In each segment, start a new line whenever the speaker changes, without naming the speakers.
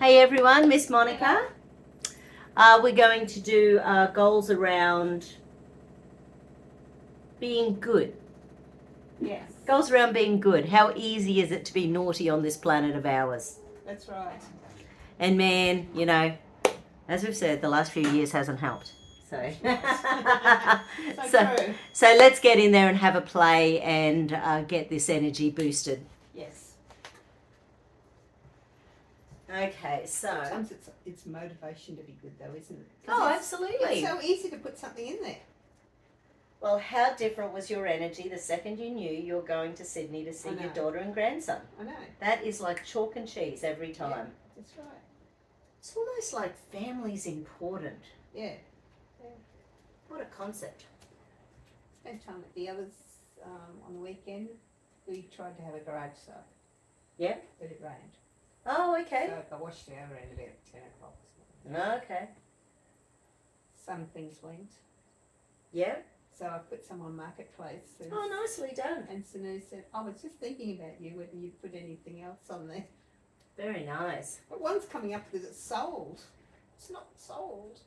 Hey everyone, Miss Monica. We're going to do goals around being good.
Yes.
Goals around being good. How easy is it to be naughty on this planet of ours?
That's right.
And man, you know, as we've said, the last few years hasn't helped. So,
True.
so let's get in there and have a play and get this energy boosted.
Yes.
Okay, so.
Sometimes it's motivation to be good though, isn't it?
Oh, absolutely.
It's so easy to put something in there.
Well, how different was your energy the second you knew you were going to Sydney to see your daughter and grandson?
I know.
That is like chalk and cheese every time.
Yeah, that's right.
It's almost like family's important.
Yeah.
What a concept.
Spent time with the others on the weekend. We tried to have a garage sale.
Yeah.
But it rained.
Oh, okay.
So I washed it over around about 10 o'clock this morning.
Okay.
Some things went.
Yeah.
So I put some on Marketplace.
Oh, nicely done.
And Sanu said, I was just thinking about you, whether you put anything else on there.
Very nice.
But one's coming up because it's sold. It's not sold.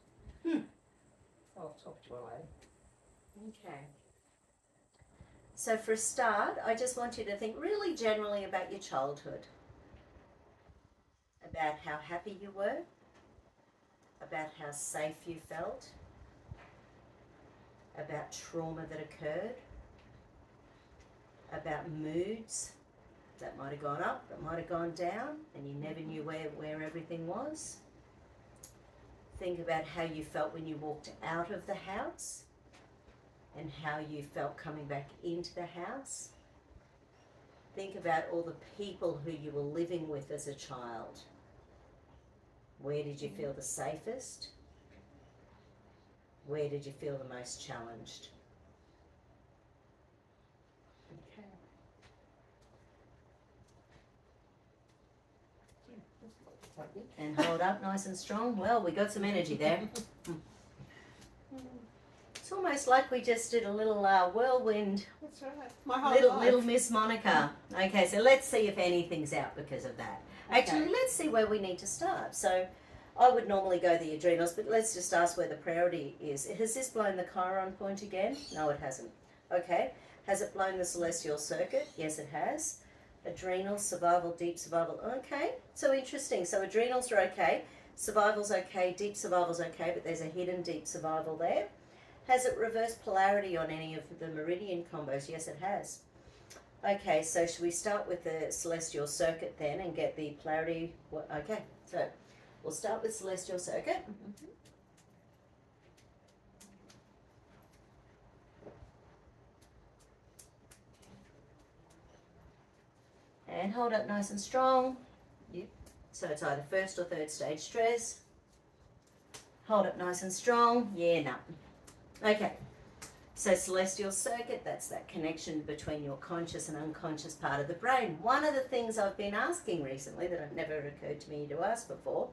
I'll talk to her later.
Okay. So for a start, I just want you to think really generally about your childhood. About how happy you were. About how safe you felt. About trauma that occurred. About moods that might have gone up, that might have gone down, and you never knew where everything was. Think about how you felt when you walked out of the house and how you felt coming back into the house. Think about all the people who you were living with as a child. Where did you feel the safest? Where did you feel the most challenged? Okay. And hold up nice and strong. Well, we got some energy there. It's almost like we just did a little whirlwind.
That's right. My whole life.
Little Miss Monica. Okay, so let's see if anything's out because of that.
Okay.
Actually, let's see where we need to start. So I would normally go the adrenals, but let's just ask where the priority is. Has this blown the Chiron point again? No, it hasn't. Okay. Has it blown the celestial circuit? Yes, it has. Adrenals, survival, deep survival. Okay, so interesting. So adrenals are okay, survival's okay, deep survival's okay, but there's a hidden deep survival there. Has it reversed polarity on any of the meridian combos? Yes, it has. Okay, so should we start with the celestial circuit then and get the polarity? Okay, so we'll start with celestial circuit. And hold up nice and strong. Yep. So it's either first or third stage stress. Hold up nice and strong. Yeah, no. Okay. So celestial circuit, that's that connection between your conscious and unconscious part of the brain. One of the things I've been asking recently that had never occurred to me to ask before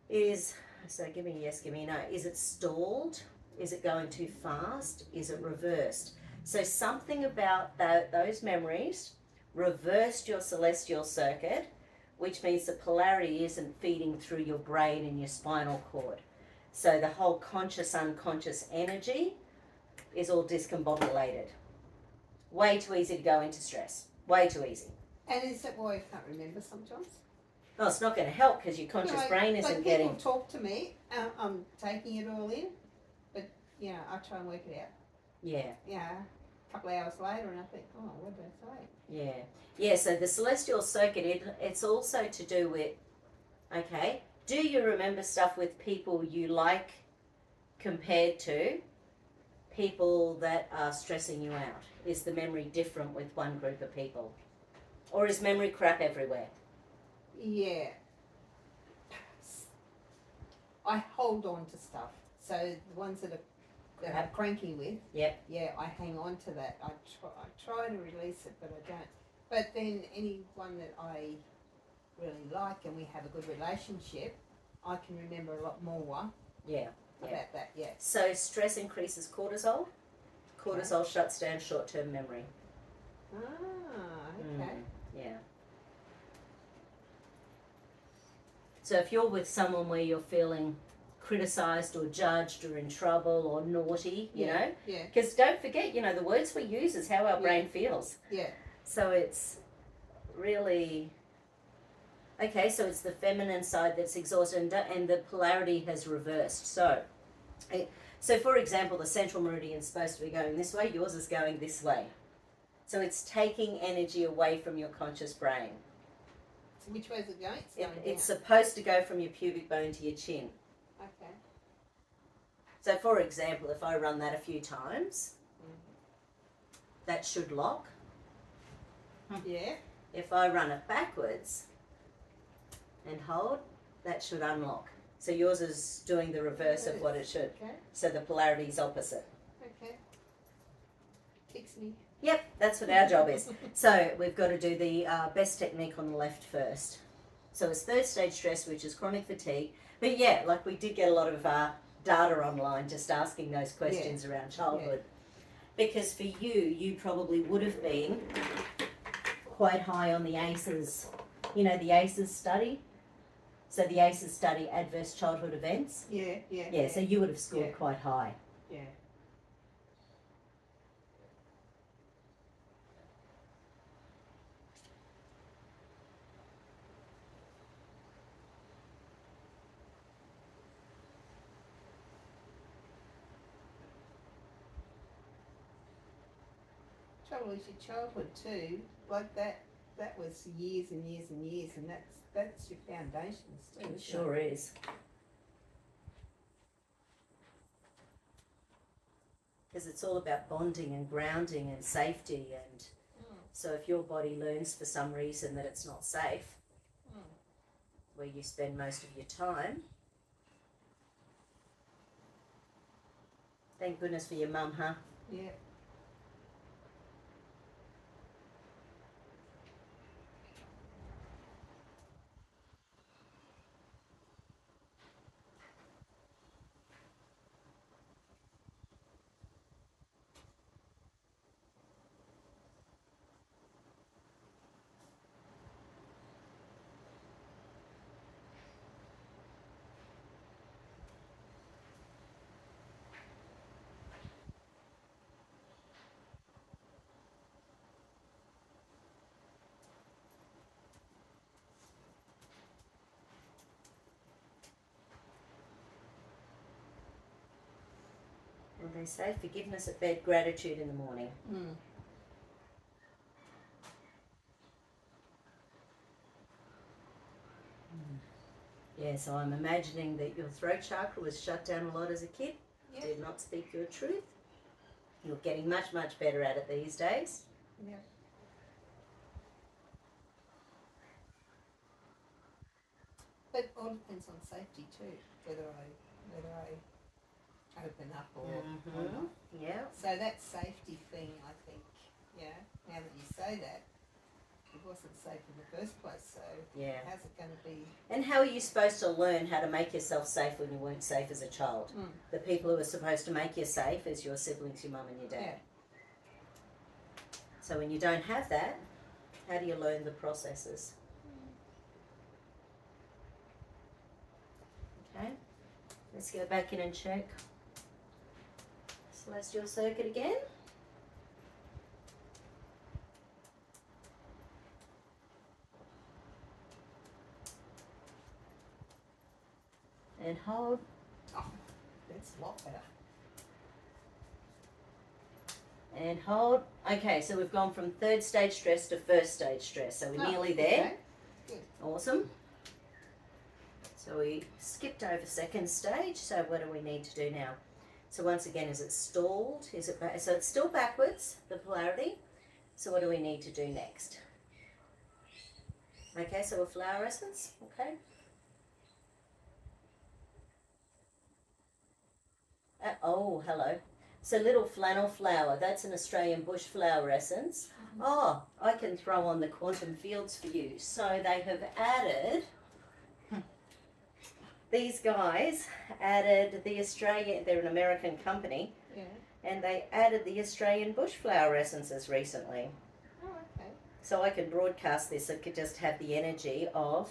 is, so give me a yes, give me a no. Is it stalled? Is it going too fast? Is it reversed? So something about those memories reversed your celestial circuit, which means the polarity isn't feeding through your brain and your spinal cord. So the whole conscious unconscious energy is all discombobulated. Way too easy to go into stress. Way too easy.
And is that why you can't remember sometimes?
No, it's not going to help because your conscious brain isn't getting.
People talk to me, I'm taking it all in, but I try and work it out.
Yeah.
Yeah. Couple of hours later and I think, oh, what did I say?
Yeah, so the celestial circuit, it's also to do with, okay, do you remember stuff with people you like compared to people that are stressing you out? Is the memory different with one group of people? Or is memory crap everywhere?
Yeah. I hold on to stuff. So the ones that I'm cranky with, yeah, I hang on to that. I try to release it, but I don't. But then anyone that I really like and we have a good relationship, I can remember a lot more about that, yeah.
So stress increases cortisol. Cortisol shuts down short-term memory.
Ah, okay.
Yeah. So if you're with someone where you're feeling criticised or judged or in trouble or naughty, you know, because don't forget, you know, the words we use is how our brain feels.
Yeah.
So it's really, okay, so it's the feminine side that's exhausted and the polarity has reversed. So for example, the central meridian is supposed to be going this way, yours is going this way. So it's taking energy away from your conscious brain.
So which way is it going?
It's supposed to go from your pubic bone to your chin.
Okay.
So for example, if I run that a few times, that should lock.
Yeah.
If I run it backwards and hold, that should unlock. So yours is doing the reverse of what it should.
Okay.
So the polarity is opposite.
Okay. Fix me.
Yep, that's what our job is. So we've got to do the best technique on the left first. So it's third stage stress, which is chronic fatigue. But yeah, like we did get a lot of data online just asking those questions around childhood. Because for you probably would have been quite high on the ACEs, you know, the ACEs study. So the ACEs study adverse childhood events. Yeah, so you would have scored quite high.
Yeah. Trouble is your childhood too, like that was years and years and years, and that's your foundations too.
It sure is. Because it's all about bonding and grounding and safety, and so if your body learns for some reason that it's not safe, where you spend most of your time, thank goodness for your mum, huh?
Yeah.
Well, they say forgiveness at bed, gratitude in the morning. Yeah, so I'm imagining that your throat chakra was shut down a lot as a kid. Did not speak your truth. You're getting much, much better at it these days.
Yeah. But it all depends on safety too, whether I open up or not.
Yeah.
So that safety thing, I think, now that you say that, it wasn't safe in the first place, so how's it going to be?
And how are you supposed to learn how to make yourself safe when you weren't safe as a child? The people who are supposed to make you safe is your siblings, your mum and your dad. So when you don't have that, how do you learn the processes? Okay, let's go back in and check celestial circuit again. And hold.
Oh, that's a lot better.
And hold. Okay, so we've gone from third stage stress to first stage stress. So we're nearly there.
Okay. Good.
Awesome. So we skipped over second stage. So what do we need to do now? So once again, is it stalled? Is it so it's still backwards, the polarity. So what do we need to do next? Okay, so a flower essence. Okay. Oh, hello. So little flannel flower, that's an Australian bush flower essence. Oh, I can throw on the quantum fields for you. So they have added, these guys added the Australian, they're an American company, and they added the Australian bush flower essences recently.
Oh, okay.
So I can broadcast this, it could just have the energy of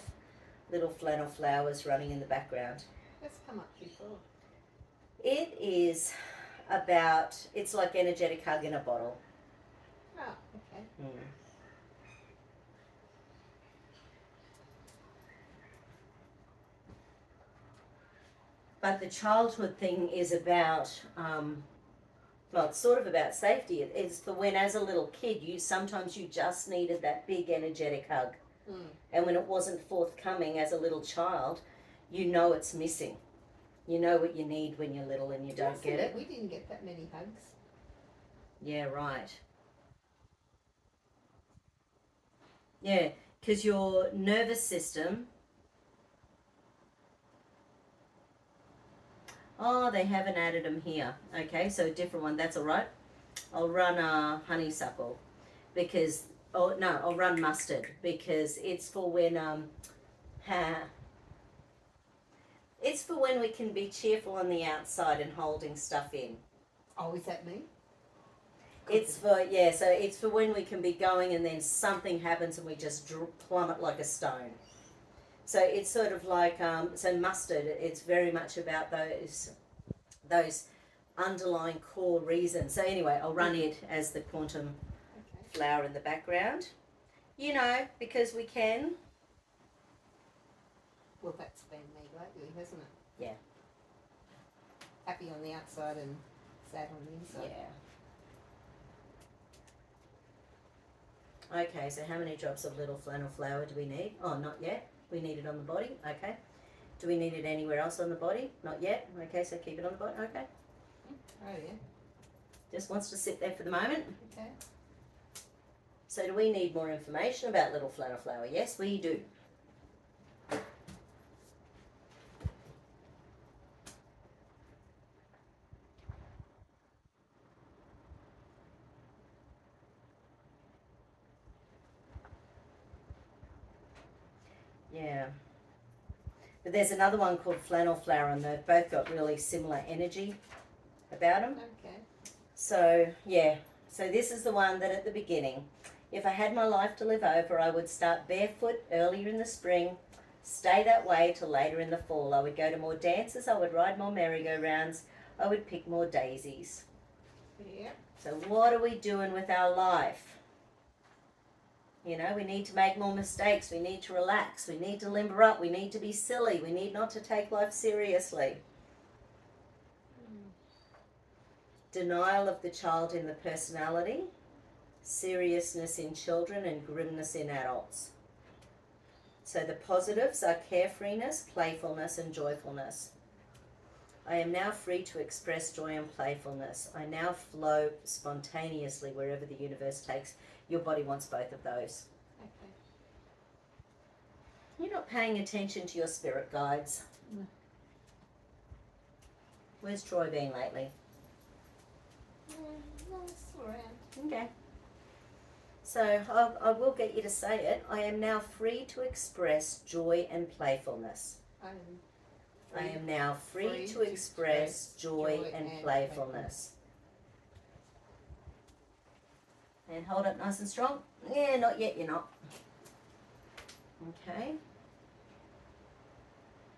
little flannel flowers running in the background.
That's come up before.
It is about, it's like energetic hug in a bottle.
Oh, okay.
Mm. But the childhood thing is about, well, it's sort of about safety. It's for when, as a little kid, sometimes you just needed that big energetic hug.
Mm.
And when it wasn't forthcoming as a little child, you know it's missing. You know what you need when you're little and you don't get it.
We didn't get that many hugs.
Yeah, right. Yeah, because your nervous system... Oh, they haven't added them here. Okay, so a different one. That's all right. I'll run honeysuckle because... Oh, no, I'll run mustard because it's for when... It's for when we can be cheerful on the outside and holding stuff in.
Oh, is that me?
It's for, yeah, so it's for when we can be going and then something happens and we just plummet like a stone. So it's sort of like, so mustard, it's very much about those underlying core reasons. So anyway, I'll run it as the quantum flower in the background. You know, because we can.
Well, that's been me lately, hasn't it?
Yeah.
Happy on the outside and sad on the inside.
Yeah. Okay, so how many drops of little flannel flower do we need? Oh, not yet. We need it on the body. Okay. Do we need it anywhere else on the body? Not yet. Okay, so keep it on the body. Okay.
Oh, yeah.
Just wants to sit there for the moment.
Okay.
So do we need more information about little flannel flower? Yes, we do. Yeah. But there's another one called flannel flower and they've both got really similar energy about them.
Okay.
So, yeah. So this is the one that at the beginning, if I had my life to live over, I would start barefoot earlier in the spring, stay that way till later in the fall. I would go to more dances, I would ride more merry-go-rounds, I would pick more daisies.
Yeah.
So what are we doing with our life? You know, we need to make more mistakes, we need to relax, we need to limber up, we need to be silly, we need not to take life seriously. Denial of the child in the personality, seriousness in children and grimness in adults. So the positives are carefreeness, playfulness and joyfulness. I am now free to express joy and playfulness. I now flow spontaneously wherever the universe takes. Your body wants both of those.
Okay.
You're not paying attention to your spirit guides.
No.
Where's Troy been lately?
No, it's all around.
Okay. So I will get you to say it. I am now free to express joy and playfulness. I am now free to express joy and playfulness. And hold it nice and strong. Yeah, not yet, you're not. Okay.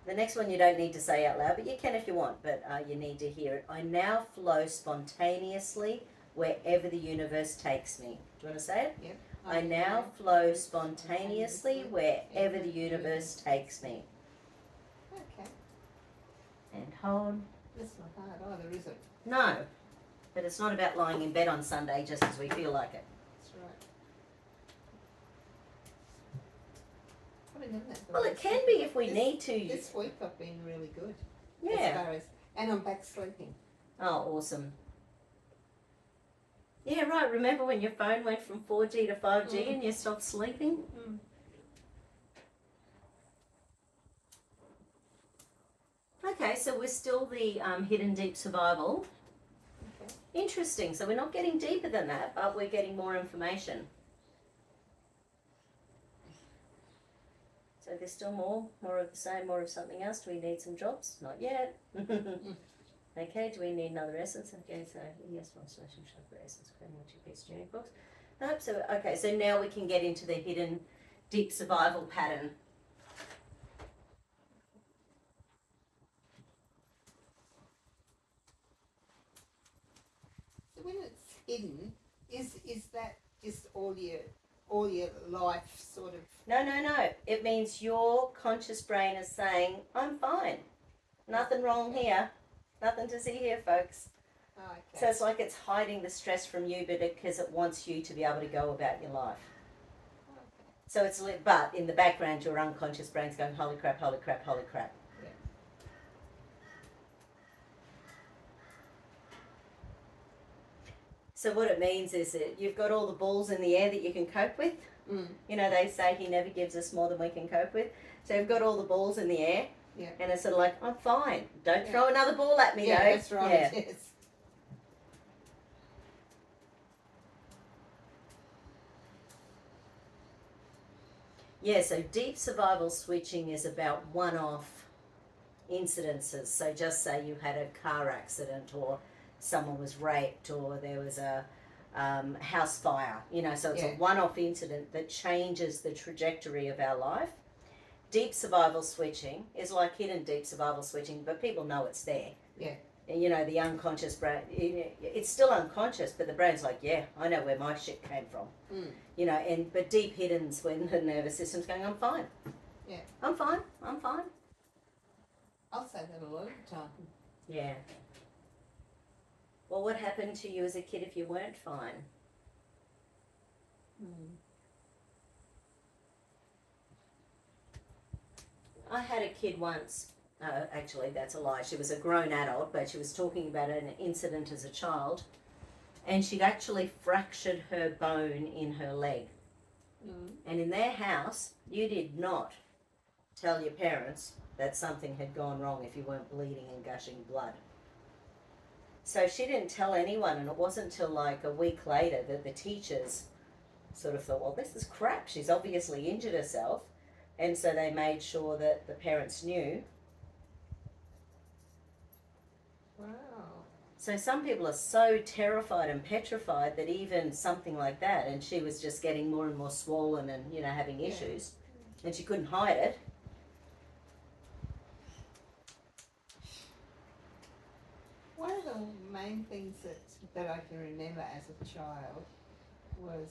The next one you don't need to say out loud, but you can if you want, but you need to hear it. I now flow spontaneously wherever the universe takes me. Do you want to say it?
Yep.
I now flow spontaneously wherever the universe takes me.
Okay.
And hold.
That's not hard either, is it?
No, but it's not about lying in bed on Sunday just because we feel like it.
That's right. I haven't done that.
Well, it can be if we need to.
This week I've been really good.
Yeah.
As far as, and I'm back sleeping.
Oh, awesome. Yeah, right. Remember when your phone went from 4G to 5G and you stopped sleeping?
Mm.
Okay, so we're still the hidden deep survival.
Okay.
Interesting. So we're not getting deeper than that, but we're getting more information. So there's still more of the same, more of something else. Do we need some drops? Not yet. Okay, do we need another essence? Okay, so yes, one solution chakra essence, cream, 2-piece tuning box. Nope, so okay, so now we can get into the hidden deep survival pattern.
hidden, is that just all your life sort of?
No. It means your conscious brain is saying, I'm fine. Nothing wrong here. Nothing to see here, folks.
Oh, okay.
So it's like it's hiding the stress from you, but because it wants you to be able to go about your life.
Okay.
So it's, but in the background, your unconscious brain's going, holy crap, holy crap, holy crap.
Yeah.
So what it means is that you've got all the balls in the air that you can cope with.
Mm.
You know, they say he never gives us more than we can cope with. So you've got all the balls in the air.
Yeah.
And it's sort of like, I'm fine. Don't throw another ball at me, though.
That's right.
Yeah.
Yes.
Yeah, so deep survival switching is about one-off incidences. So just say you had a car accident, or someone was raped, or there was a house fire. You know, so it's a one-off incident that changes the trajectory of our life. Deep survival switching is like hidden deep survival switching, but people know it's there.
Yeah.
And, you know, the unconscious brain, it's still unconscious, but the brain's like, yeah, I know where my shit came from.
Mm.
You know, but deep hidden's when the nervous system's going, I'm fine.
Yeah.
I'm fine. I'm fine.
I'll say that a lot of the time.
Yeah. Well, what happened to you as a kid if you weren't fine?
Mm.
I had a kid once. Actually, that's a lie. She was a grown adult, but she was talking about an incident as a child, and she'd actually fractured her bone in her leg.
Mm.
And in their house, you did not tell your parents that something had gone wrong if you weren't bleeding and gushing blood. So she didn't tell anyone, and it wasn't until like a week later that the teachers sort of thought, well, this is crap. She's obviously injured herself. And so they made sure that the parents knew.
Wow.
So some people are so terrified and petrified that even something like that, and she was just getting more and more swollen and, you know, having issues, and she couldn't hide it.
One of the main things that I can remember as a child was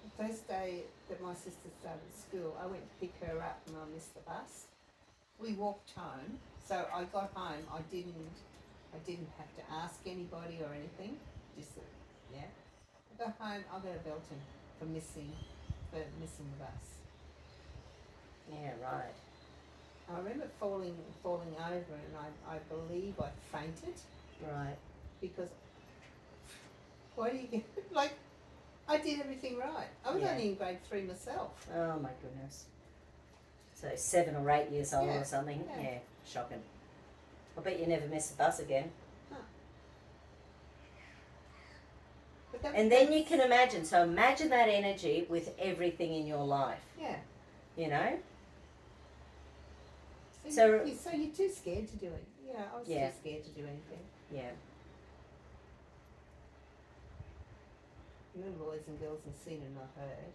the first day that my sister started school. I went to pick her up and I missed the bus. We walked home, so I got home. I didn't have to ask anybody or anything. Just I got home. I got a belting for missing the bus.
Yeah, right.
I remember falling over, and I believe I fainted.
Right.
Because why do you get like? I did everything right. I was only in grade 3 myself.
Oh my goodness. So 7 or 8 years old or something.
Yeah.
Shocking. I bet you never miss the bus again.
But
and then you can imagine. So imagine that energy with everything in your life.
Yeah.
You know.
So you're too scared to do it. Yeah, I was too scared to do anything.
Yeah.
Little boys and girls have seen and not heard.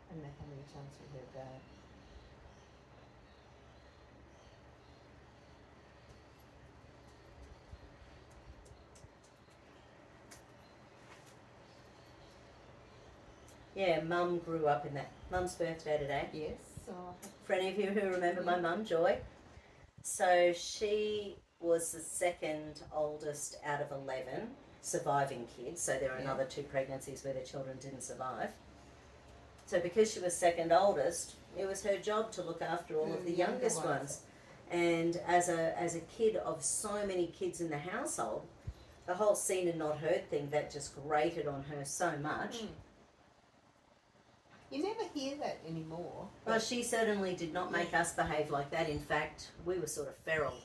I don't know how many times we heard that.
Yeah, Mum grew up in that. Mum's birthday today.
Yes.
For any of you who remember my mum, Joy. So she was the second oldest out of 11 surviving kids. So there are another 2 pregnancies where the children didn't survive. So because she was second oldest, it was her job to look after all of the youngest ones. And as a kid of so many kids in the household, the whole seen and not heard thing, that just grated on her so much.
Mm. You never hear that anymore.
Well, she certainly did not make us behave like that. In fact, we were sort of feral.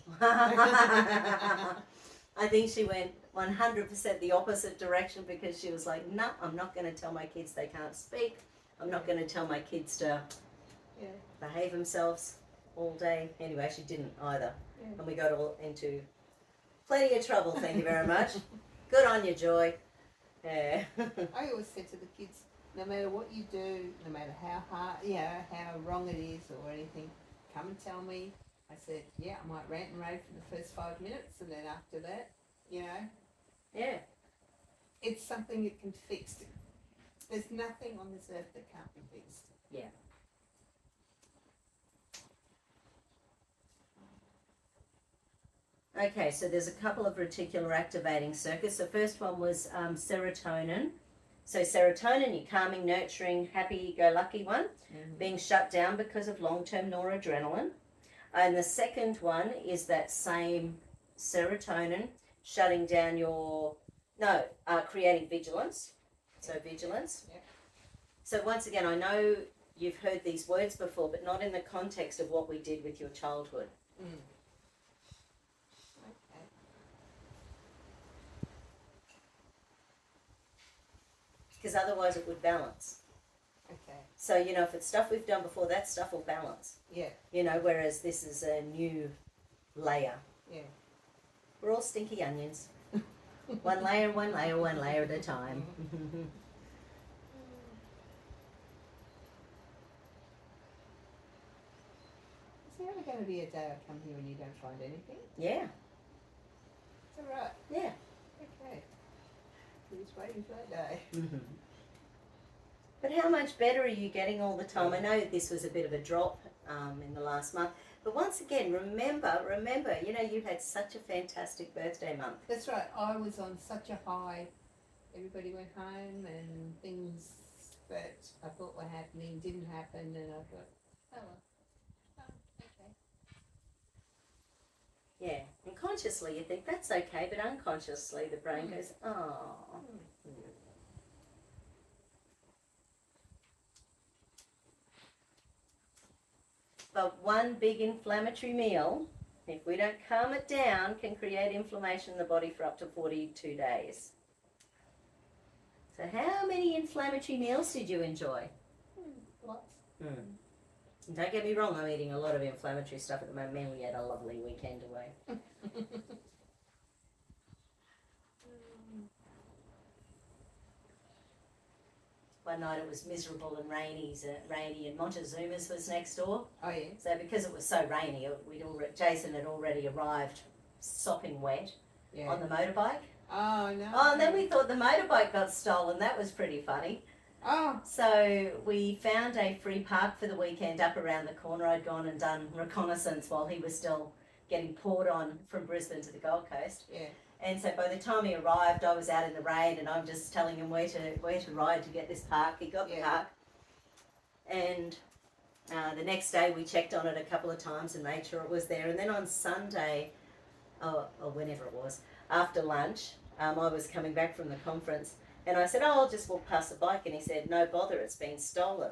I think she went 100% the opposite direction, because she was like, no, I'm not going to tell my kids they can't speak. I'm not going to tell my kids to behave themselves all day. Anyway, she didn't either. Yeah. And we got all into plenty of trouble, thank you very much. Good on you, Joy. Yeah.
I always said to the kids, no matter what you do, no matter how hard, how wrong it is or anything, come and tell me. I said, I might rant and rave for the first 5 minutes, and then after that, you know.
Yeah.
It's something that can fix. There's nothing on this earth that can't be fixed.
Yeah. Okay, so there's a couple of reticular activating circuits. The first one was serotonin. So serotonin, your calming, nurturing, happy-go-lucky one, being shut down because of long-term noradrenaline. And the second one is that same serotonin shutting down creating vigilance. So vigilance.
Yep.
So once again, I know you've heard these words before, but not in the context of what we did with your childhood.
Okay.
Because otherwise it would balance.
Okay.
So, if it's stuff we've done before, that stuff will balance.
Yeah.
Whereas this is a new layer.
Yeah.
We're all stinky onions. One layer, one layer, one layer at a time.
Is there ever going to be a day I come here and you don't find anything?
Yeah.
Is that right?
Yeah.
Okay. We're just waiting for that day.
Mm-hmm. But how much better are you getting all the time? I know this was a bit of a drop in the last month. But once again, remember, you had such a fantastic birthday month.
That's right. I was on such a high. Everybody went home and things that I thought were happening didn't happen, and I thought, oh well. Oh, okay.
Yeah. And consciously you think that's okay, but unconsciously the brain goes, oh. But one big inflammatory meal, if we don't calm it down, can create inflammation in the body for up to 42 days. So how many inflammatory meals did you enjoy?
Lots.
Don't get me wrong, I'm eating a lot of inflammatory stuff at the moment. Man, we had a lovely weekend away. One night it was miserable and rainy, and Montezuma's was next door.
Oh yeah.
So because it was so rainy, Jason had already arrived sopping wet on the motorbike.
Oh no.
Oh, and then we thought the motorbike got stolen. That was pretty funny.
Oh.
So we found a free park for the weekend up around the corner. I'd gone and done reconnaissance while he was still getting poured on from Brisbane to the Gold Coast.
Yeah.
And so by the time he arrived, I was out in the rain, and I'm just telling him where to ride to get this park. He got the park, and the next day we checked on it a couple of times and made sure it was there. And then on Sunday, or whenever it was, after lunch, I was coming back from the conference, and I said, I'll just walk past the bike. And he said, no bother, it's been stolen.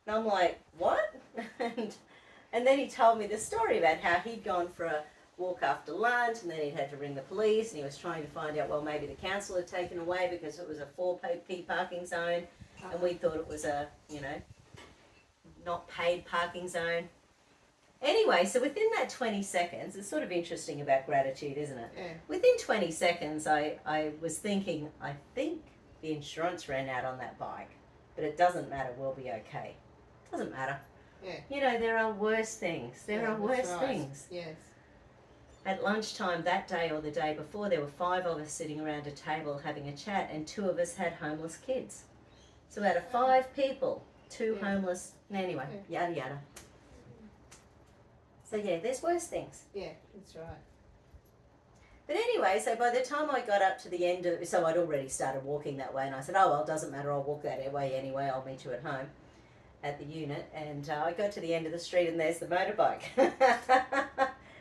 And I'm like, what? and then he told me the story about how he'd gone for a walk after lunch, and then he'd had to ring the police, and he was trying to find out, well, maybe the council had taken away because it was a 4P parking zone, and we thought it was a, not paid parking zone. Anyway, so within that 20 seconds, it's sort of interesting about gratitude, isn't it?
Yeah.
Within 20 seconds, I was thinking, I think the insurance ran out on that bike, but it doesn't matter, we'll be okay. Doesn't matter.
Yeah.
There are worse things. There are worse things.
Yes.
At lunchtime that day or the day before, there were 5 of us sitting around a table having a chat, and 2 of us had homeless kids. So out of 5 people, 2 homeless, anyway, yada yada. So yeah, there's worse things.
Yeah, that's right.
But anyway, so by the time I got up to the end of, so I'd already started walking that way, and I said, oh well, doesn't matter, I'll walk that way anyway, I'll meet you at home at the unit. And I got to the end of the street, and there's the motorbike.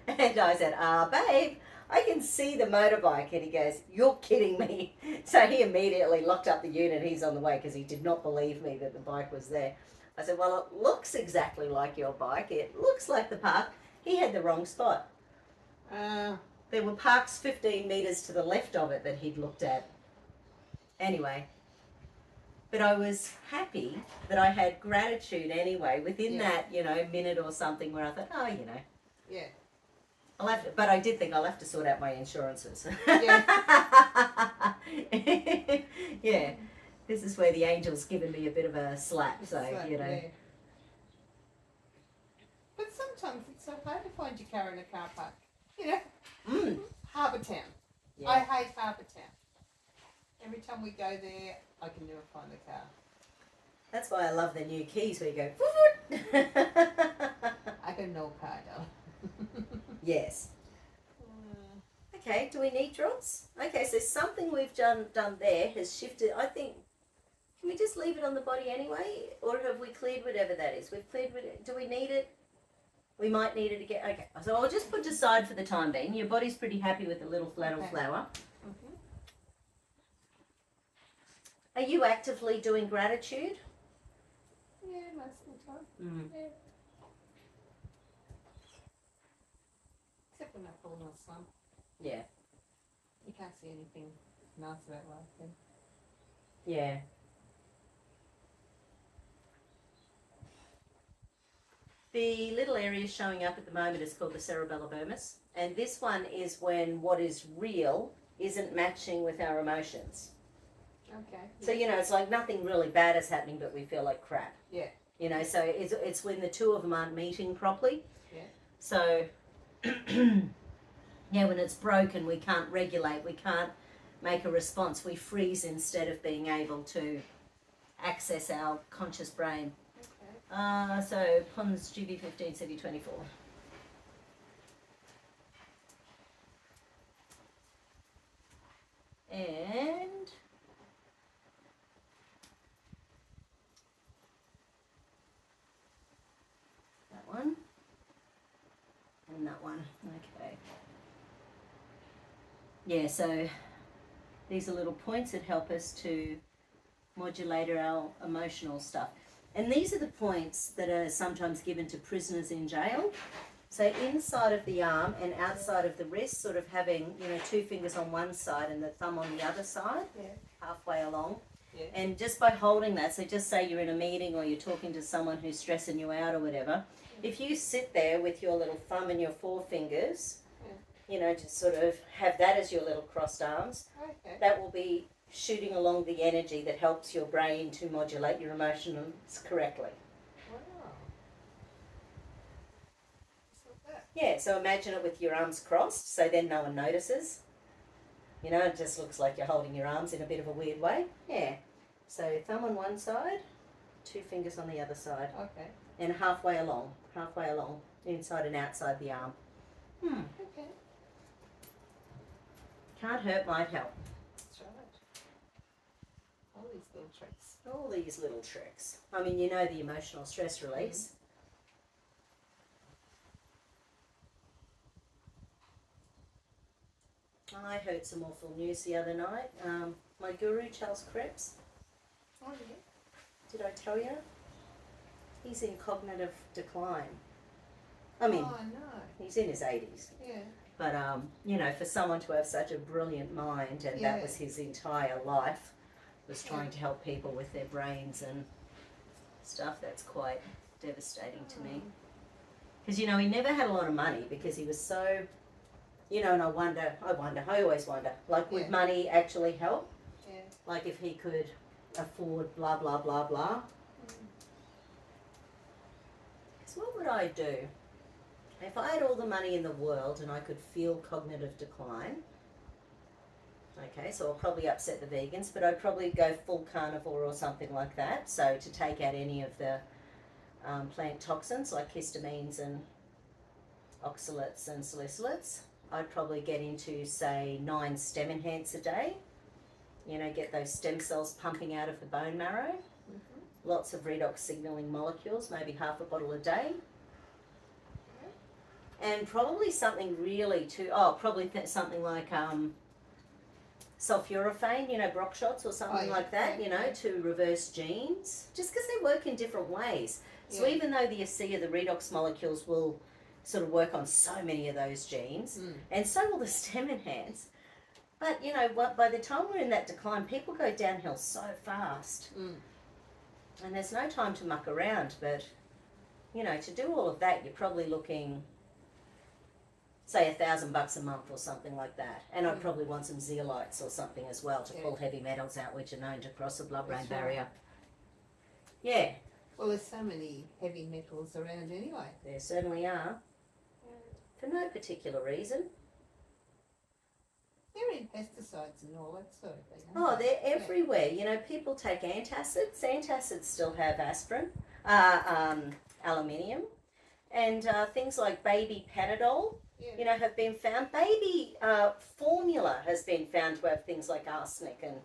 And I said, babe, I can see the motorbike. And he goes, you're kidding me. So he immediately locked up the unit. He's on the way because he did not believe me that the bike was there. I said, well, it looks exactly like your bike. It looks like the park. He had the wrong spot. There were parks 15 metres to the left of it that he'd looked at. Anyway, but I was happy that I had gratitude anyway within that, minute or something where I thought,
Yeah.
I'll have to, but I did think I'll have to sort out my insurances.
Yeah.
Yeah. This is where the angel's given me a bit of a slap, so,
Yeah. But sometimes it's so hard to find your car in a car park. Harbour Town.
Yeah.
I hate Harbour Town. Every time we go there, I can never find the car.
That's why I love the new keys where you go.
I got no car though.
Yes. Okay, do we need drops? Okay, so something we've done there has shifted. I think, can we just leave it on the body anyway? Or have we cleared whatever that is? We've cleared it. Do we need it? We might need it again. Okay, so I'll just put it aside for the time being. Your body's pretty happy with the little flannel flower.
Mm-hmm.
Are you actively doing gratitude?
Yeah, most of the time.
Mm.
Yeah. Except when I fall in a slump.
Yeah.
You can't see anything nice about life then.
Yeah. The little area showing up at the moment is called the Cerebella Burmis, and this one is when what is real isn't matching with our emotions.
Okay.
So, you know, it's like nothing really bad is happening, but we feel like crap.
Yeah.
You know, so it's when the two of them aren't meeting properly.
Yeah.
So, yeah, when it's broken, we can't regulate, we can't make a response. We freeze instead of being able to access our conscious brain.
Okay.
So Pons GB15 CV24. And that one. And that one. Okay. Yeah, so these are little points that help us to modulate our emotional stuff. And these are the points that are sometimes given to prisoners in jail. So inside of the arm and outside of the wrist, sort of having, you know, two fingers on one side and the thumb on the other side, halfway along. Yeah. And just by holding that, so just say you're in a meeting or you're talking to someone who's stressing you out or whatever, if you sit there with your little thumb and your forefingers, you know, just sort of have that as your little crossed arms, that will be shooting along the energy that helps your brain to modulate your emotions correctly.
Wow. Just like that.
Yeah, so imagine it with your arms crossed, so then no one notices. You know, it just looks like you're holding your arms in a bit of a weird way. Yeah. So thumb on one side, two fingers on the other side.
Okay.
And halfway along, inside and outside the arm.
Okay.
Can't hurt, might help.
That's right. All these little tricks.
All these little tricks. I mean, you know the emotional stress release. I heard some awful news the other night. My guru, Charles Krebs.
Oh, yeah.
Did I tell you? He's in cognitive decline. I mean,
oh, no.
He's in his 80s.
Yeah.
But, you know, for someone to have such a brilliant mind, and that was his entire life, was trying to help people with their brains and stuff, that's quite devastating to me. Because, you know, he never had a lot of money because he was so, you know, and I always wonder, like, would money actually help?
Yeah.
Like, if he could afford blah, blah, blah, blah. Because what would I do? If I had all the money in the world and I could feel cognitive decline, okay, so I'll probably upset the vegans, but I'd probably go full carnivore or something like that, so to take out any of the plant toxins like histamines and oxalates and salicylates. I'd probably get into, say, 9 stem enhance a day, you know, get those stem cells pumping out of the bone marrow, lots of redox signaling molecules, maybe half a bottle a day. And probably something really something like sulforaphane, you know, Brock shots or something like that, you know, to reverse genes, just because they work in different ways. So even though the ASEA, the redox molecules, will sort of work on so many of those genes, and so will the stem enhance, but, you know, by the time we're in that decline, people go downhill so fast. And there's no time to muck around, but, you know, to do all of that, you're probably looking, say, $1,000 a month or something like that. And I'd probably want some zeolites or something as well to pull heavy metals out, which are known to cross the blood-brain barrier. Yeah.
Well, there's so many heavy metals around anyway.
There certainly are. For no particular reason.
They're in pesticides and all that sort of thing.
Oh,
aren't
they're
they?
everywhere. You know, people take antacids. Antacids still have aspirin, aluminium, and things like baby Panadol,
Yeah.
you know, have been found. Baby formula has been found to have things like arsenic and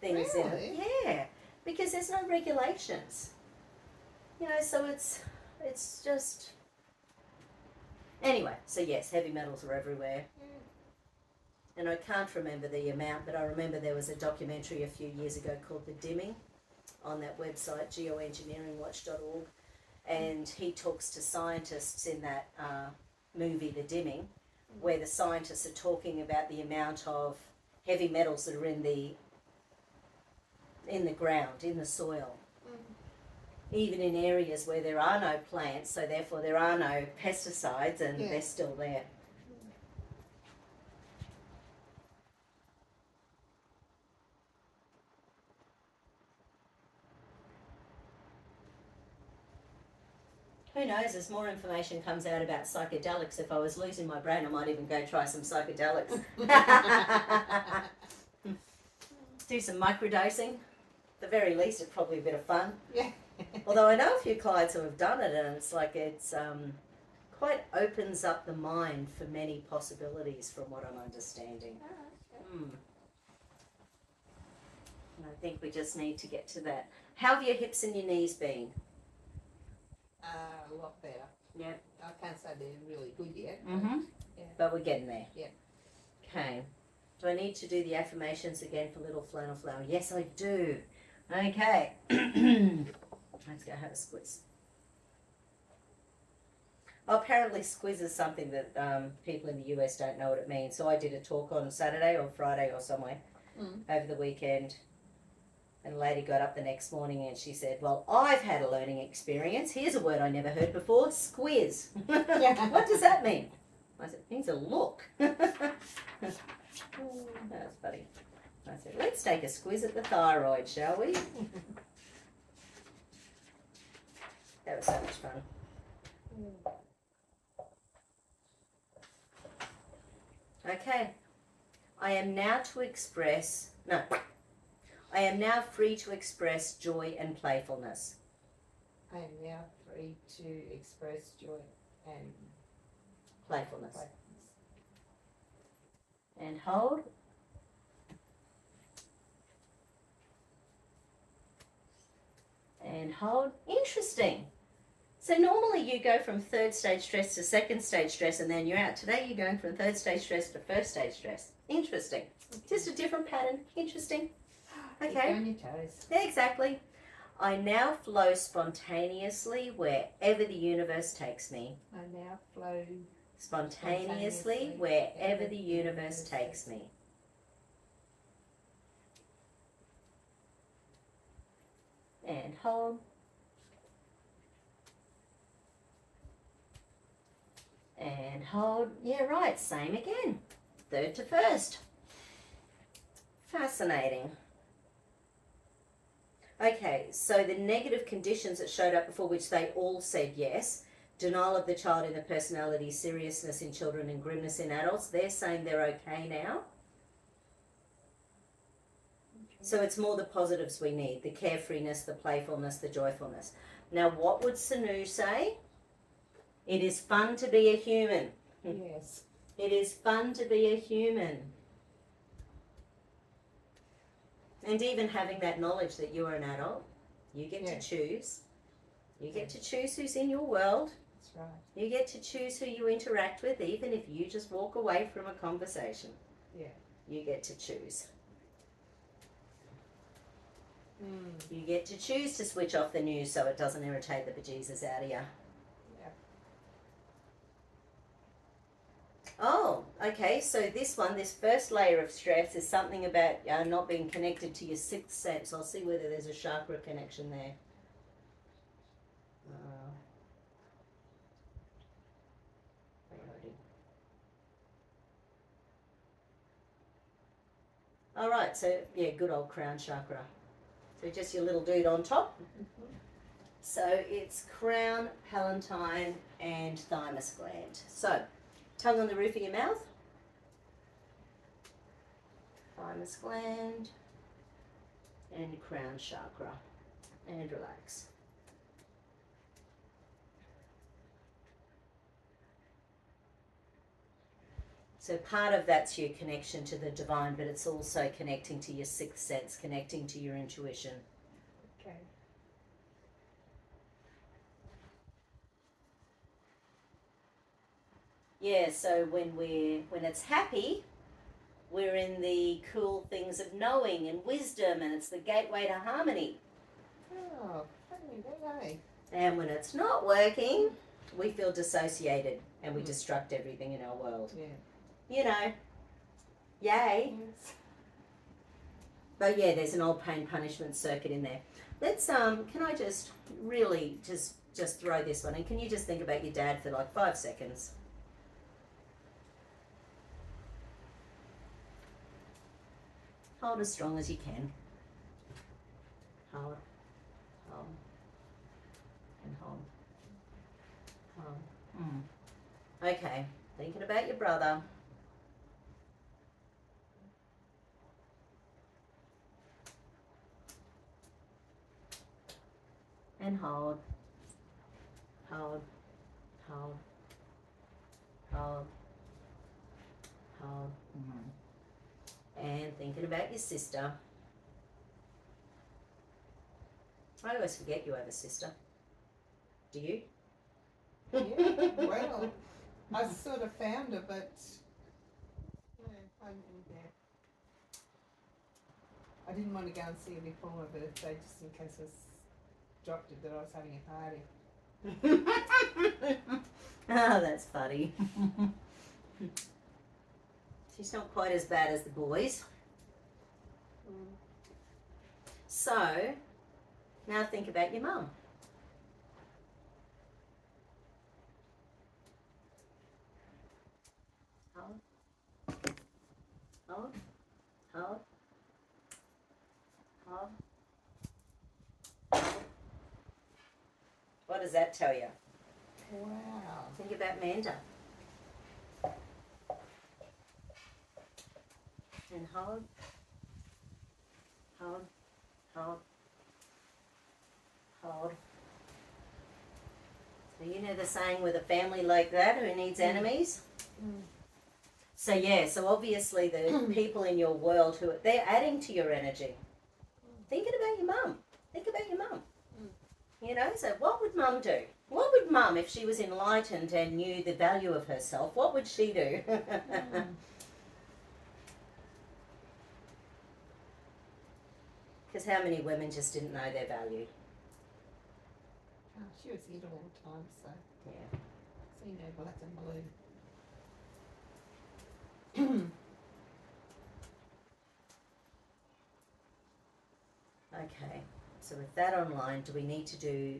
things in it.
Really?
Yeah, because there's no regulations. You know, so it's just anyway. So yes, heavy metals are everywhere. And I can't remember the amount, but I remember there was a documentary a few years ago called The Dimming on that website, geoengineeringwatch.org, and he talks to scientists in that movie, The Dimming, where the scientists are talking about the amount of heavy metals that are in the ground, in the soil, even in areas where there are no plants, so therefore there are no pesticides, and they're still there. Who knows, as more information comes out about psychedelics, if I was losing my brain, I might even go try some psychedelics. Do some microdosing. At the very least, it's probably a bit of fun.
Yeah.
Although I know a few clients who have done it, and it's like it's quite opens up the mind for many possibilities from what I'm understanding. And I think we just need to get to that. How have your hips and your knees been?
A lot better.
Yeah.
I can't say they're really good yet.
But we're getting there.
Yeah.
Okay. Do I need to do the affirmations again for little Flannel Flower? Yes, I do. Okay. Let's go have a squiz. Oh, apparently squiz is something that people in the US don't know what it means. So I did a talk on Saturday or Friday or somewhere over the weekend. And a lady got up the next morning and she said, well, I've had a learning experience. Here's a word I never heard before, squiz. What does that mean? I said, it means a look. That's funny. I said, let's take a squiz at the thyroid, shall we? That was so much fun. Okay. I am now free to express joy and playfulness.
I am now free to express joy and
Playfulness. And hold. And hold. Interesting. So normally you go from third stage stress to second stage stress and then you're out. Today you're going from third stage stress to first stage stress. Interesting. Just a different pattern. Interesting. Okay.
Keep on your toes.
Yeah, exactly. I now flow spontaneously wherever the universe takes me.
I now flow
Spontaneously wherever the universe takes me. And hold. And hold. Yeah, right. Same again. Third to first. Fascinating. Okay, so the negative conditions that showed up before, which they all said yes, denial of the child in the personality, seriousness in children and grimness in adults, they're saying they're okay now. So it's more the positives we need, the carefreeness, the playfulness, the joyfulness. Now what would Sanu say? It is fun to be a human.
Yes.
It is fun to be a human. And even having that knowledge that you are an adult, you get to choose. You get to choose who's in your world.
That's right.
You get to choose who you interact with, even if you just walk away from a conversation.
Yeah.
You get to choose. You get to choose to switch off the news so it doesn't irritate the bejesus out of you. Oh, okay, so this first layer of stress is something about not being connected to your sixth sense. I'll see whether there's a chakra connection there. All right, so yeah, good old crown chakra. So just your little dude on top. So it's crown, palatine, and thymus gland. So tongue on the roof of your mouth. thymus gland, and crown chakra. And relax. So part of that's your connection to the divine, but it's also connecting to your sixth sense, connecting to your intuition.
Okay.
Yeah, so when it's happy, we're in the cool things of knowing and wisdom, and it's the gateway to harmony.
Oh, funny,
And when it's not working, we feel dissociated and we destruct everything in our world.
Yeah.
You know, yay.
Yes.
But yeah, there's an old pain punishment circuit in there. Let's can I just really just throw this one, and can you just think about your dad for like 5 seconds? Hold as strong as you can. Hold, hold, and hold, hold. Okay, thinking about your brother. And hold, hold, hold, hold, hold. And thinking about your sister. I always forget you have a sister. Do you?
Yeah, well, I sort of found her, but I didn't want to go and see her before my birthday, just in case I dropped it that I was having a party.
Oh, that's funny. She's not quite as bad as the boys. So, now think about your mum. Hold. Hold. Hold. Hold. What does that tell you?
Wow.
Think about Manda. And hold. Hold. Hold. Hold. So you know the saying, with a family like that, who needs enemies? So yeah, so obviously the people in your world they're adding to your energy. Thinking about your mum. Think about your mum. You know, so what would mum do? What would mum, if she was enlightened and knew the value of herself, what would she do? Because how many women just didn't know their value?
Oh, she was here all the time, so
Yeah.
seen her black and blue.
Okay, so with that online, do we need to do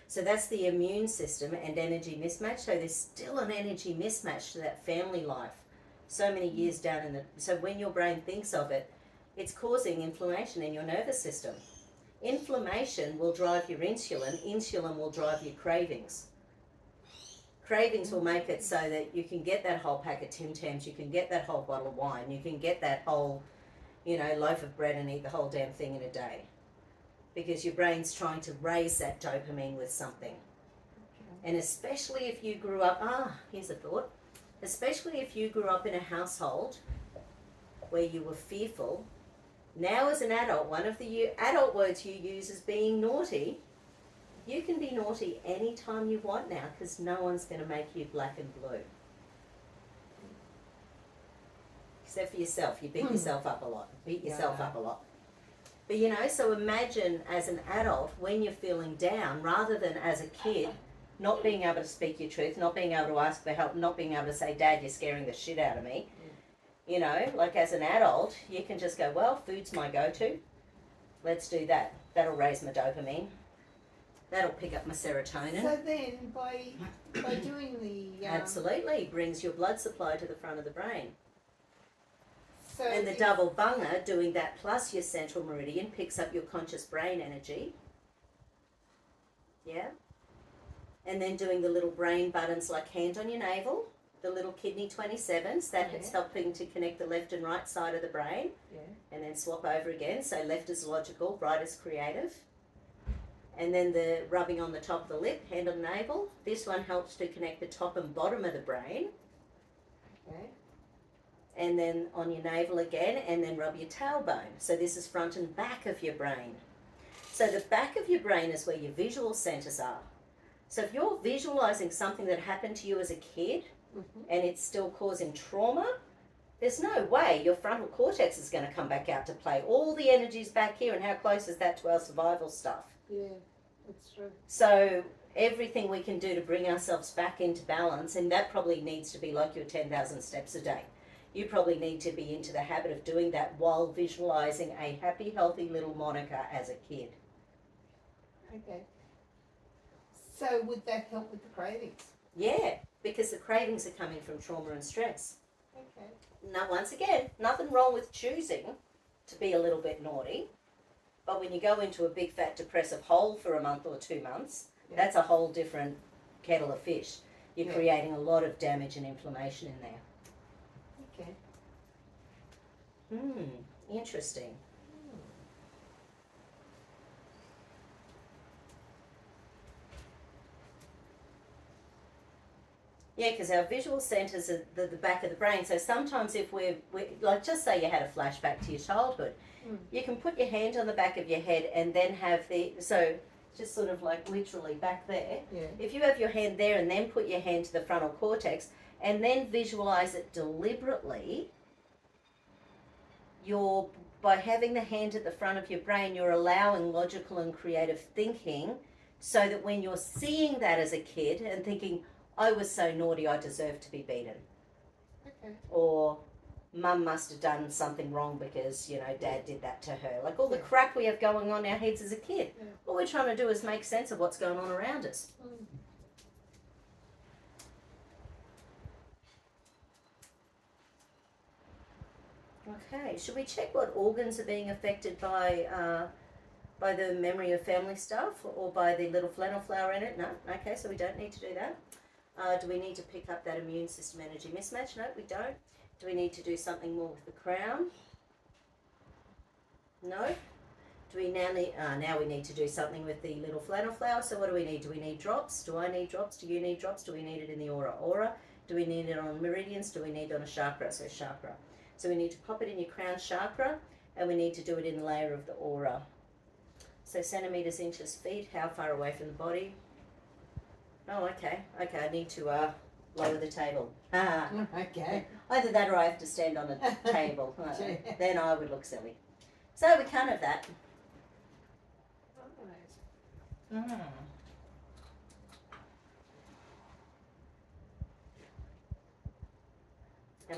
so that's the immune system and energy mismatch. So there's still an energy mismatch to that family life so many years down so when your brain thinks of it, it's causing inflammation in your nervous system. Inflammation will drive your insulin. Insulin will drive your cravings. Cravings will make it so that you can get that whole pack of Tim Tams, you can get that whole bottle of wine, you can get that whole, loaf of bread and eat the whole damn thing in a day. Because your brain's trying to raise that dopamine with something. And especially if you grew up, here's a thought, especially if you grew up in a household where you were fearful. Now as an adult, one of the adult words you use is being naughty. You can be naughty anytime you want now, because no one's going to make you black and blue. Except for yourself. You beat yourself up a lot. But so imagine as an adult, when you're feeling down, rather than as a kid, not being able to speak your truth, not being able to ask for help, not being able to say, Dad, you're scaring the shit out of me. Like as an adult, you can just go, well, food's my go-to. Let's do that. That'll raise my dopamine. That'll pick up my serotonin.
So then, by doing the
absolutely brings your blood supply to the front of the brain.
So
and the double bunger, doing that plus your central meridian, picks up your conscious brain energy. Yeah. And then doing the little brain buttons like hand on your navel, the little kidney 27s. That's helping to connect the left and right side of the brain.
Yeah.
And then swap over again. So left is logical, right is creative. And then the rubbing on the top of the lip, hand on navel. This one helps to connect the top and bottom of the brain.
Okay.
And then on your navel again, and then rub your tailbone. So this is front and back of your brain. So the back of your brain is where your visual centers are. So if you're visualizing something that happened to you as a kid and it's still causing trauma, there's no way your frontal cortex is going to come back out to play. All the energy's back here, and how close is that to our survival stuff?
Yeah, that's true.
So everything we can do to bring ourselves back into balance, and that probably needs to be like your 10,000 steps a day. You probably need to be into the habit of doing that while visualizing a happy, healthy little Monica as a kid.
Okay. So would that help with the cravings?
Yeah, because the cravings are coming from trauma and stress.
Okay.
Now, once again, nothing wrong with choosing to be a little bit naughty, but when you go into a big fat depressive hole for a month or 2 months, that's a whole different kettle of fish. You're creating a lot of damage and inflammation in there.
Okay.
Interesting. Yeah, because our visual centers are the back of the brain. So sometimes if we're like, just say you had a flashback to your childhood, you can put your hand on the back of your head and then have so just sort of like literally back there.
Yeah.
If you have your hand there and then put your hand to the frontal cortex and then visualize it deliberately, by having the hand at the front of your brain, you're allowing logical and creative thinking, so that when you're seeing that as a kid and thinking, I was so naughty, I deserve to be beaten.
Okay.
Or mum must have done something wrong because, dad did that to her. Like all the crap we have going on in our heads as a kid. Yeah. All we're trying to do is make sense of what's going on around us. Okay, should we check what organs are being affected by the memory of family stuff or by the little flannel flower in it? No? Okay, so we don't need to do that. Do we need to pick up that immune system energy mismatch? No, we don't. Do we need to do something more with the crown? No. Do we now we need to do something with the little flannel flower? So what do we need? Do we need drops? Do I need drops? Do you need drops? Do we need it in the aura? Aura. Do we need it on meridians? Do we need it on a chakra? So chakra. So we need to pop it in your crown chakra, and we need to do it in the layer of the aura. So centimeters, inches, feet, how far away from the body? Oh, okay, I need to lower the table.
Okay.
Either that or I have to stand on a table. Then I would look silly. So we can't have that. And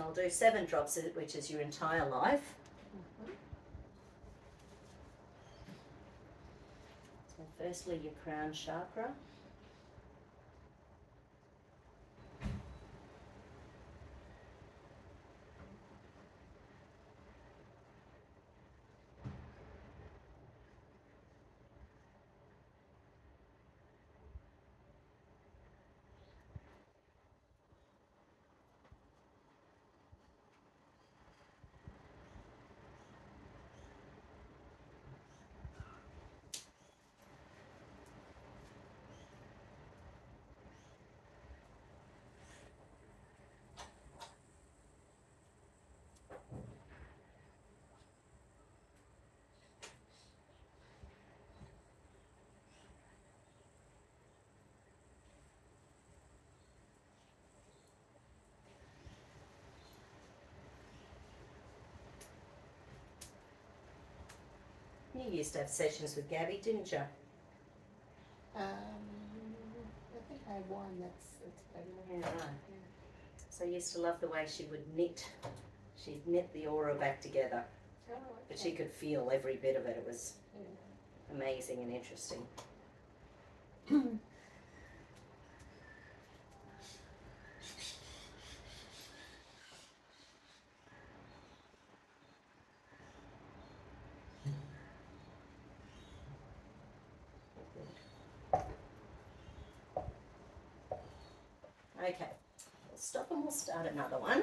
I'll do 7 drops, which is your entire life. So firstly, your crown chakra. You used to have sessions with Gabby, didn't you?
I think I had one that's better.
Yeah, right. Yeah. So I used to love the way she would knit. She'd knit the aura back together.
Oh, okay.
But she could feel every bit of it. It was amazing and interesting. Okay, stop and we'll start another one.